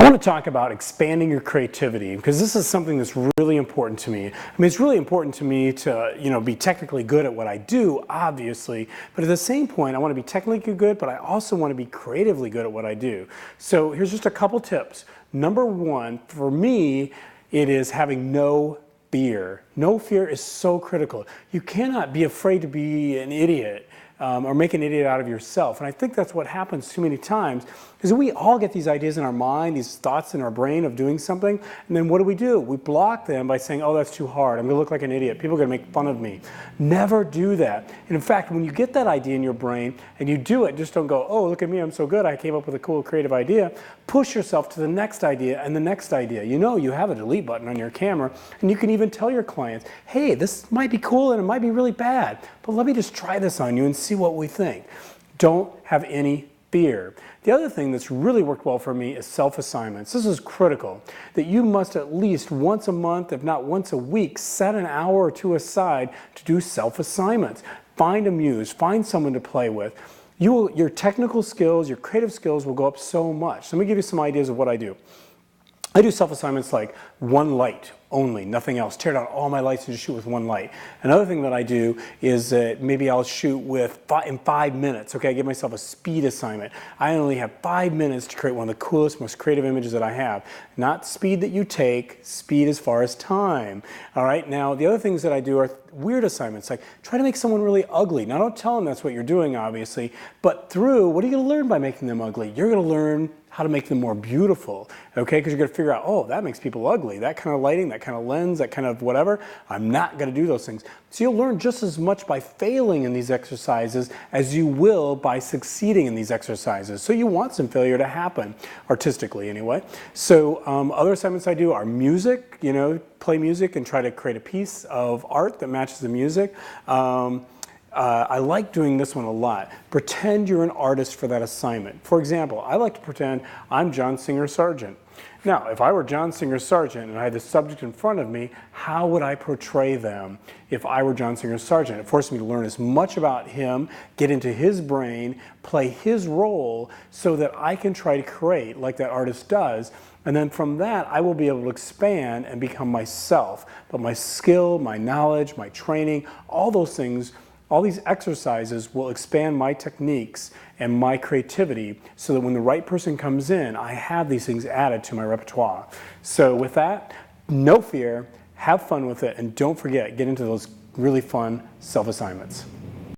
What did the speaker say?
I want to talk about expanding your creativity because this is something that's really important to me. I mean, it's really important to me to, be technically good at what I do, obviously, but at the same point, I want to be technically good, but I also want to be creatively good at what I do. So here's just a couple tips. Number one, for me, it is having no fear. No fear is so critical. You cannot be afraid to be an idiot. Or make an idiot out of yourself. And I think that's what happens too many times, is we all get these ideas in our mind, these thoughts in our brain of doing something, and then what do? We block them by saying, oh, that's too hard, I'm gonna look like an idiot, people are gonna make fun of me. Never do that. And in fact, when you get that idea in your brain and you do it, just don't go, oh, look at me, I'm so good, I came up with a cool creative idea. Push yourself to the next idea and the next idea. You have a delete button on your camera, and you can even tell your clients, hey, this might be cool and it might be really bad, but let me just try this on you and see what we think. Don't have any fear. The other thing that's really worked well for me is self-assignments. This is critical, that you must at least once a month, if not once a week, set an hour or two aside to do self-assignments. Find a muse, find someone to play with. Your technical skills, your creative skills will go up so much. Let me give you some ideas of what I do. I do self-assignments like one light only, nothing else. Tear down all my lights and just shoot with one light. Another thing that I do is maybe I'll shoot in 5 minutes. Okay, I give myself a speed assignment. I only have 5 minutes to create one of the coolest, most creative images that I have. Not speed that you take, speed as far as time. All right, now the other things that I do are weird assignments, like try to make someone really ugly. Now don't tell them that's what you're doing, obviously, but what are you gonna learn by making them ugly? You're gonna learn how to make them more beautiful, okay? Because you're gonna figure out, oh, that makes people ugly. That kind of lighting, that kind of lens, that kind of whatever, I'm not gonna do those things. So you'll learn just as much by failing in these exercises as you will by succeeding in these exercises. So you want some failure to happen, artistically anyway. So other assignments I do are music, play music and try to create a piece of art that matches the music. I like doing this one a lot. Pretend you're an artist for that assignment. For example, I like to pretend I'm John Singer Sargent. Now, if I were John Singer Sargent and I had the subject in front of me, how would I portray them if I were John Singer Sargent? It forced me to learn as much about him, get into his brain, play his role so that I can try to create like that artist does. And then from that, I will be able to expand and become myself. But my skill, my knowledge, my training, all those things, all these exercises will expand my techniques and my creativity so that when the right person comes in, I have these things added to my repertoire. So with that, no fear, have fun with it, and don't forget, get into those really fun self-assignments.